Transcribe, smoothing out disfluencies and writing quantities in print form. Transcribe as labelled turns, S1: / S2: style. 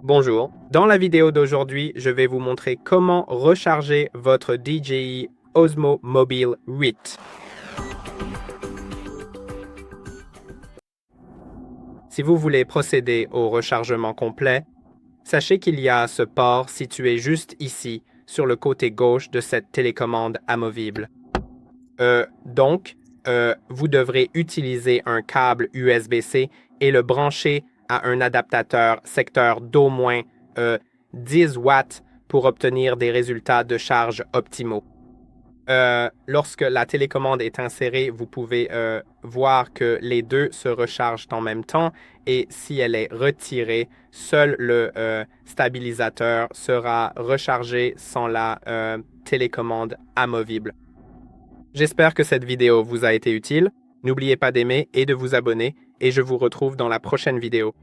S1: Bonjour, dans la vidéo d'aujourd'hui, je vais vous montrer comment recharger votre DJI Osmo Mobile 8. Si vous voulez procéder au rechargement complet, sachez qu'il y a ce port situé juste ici, sur le côté gauche de cette télécommande amovible. Vous devrez utiliser un câble USB-C et le brancher à un adaptateur secteur d'au moins 10 watts pour obtenir des résultats de charge optimaux. Lorsque la télécommande est insérée, vous pouvez voir que les deux se rechargent en même temps et si elle est retirée, seul le stabilisateur sera rechargé sans la télécommande amovible. J'espère que cette vidéo vous a été utile. N'oubliez pas d'aimer et de vous abonner et je vous retrouve dans la prochaine vidéo.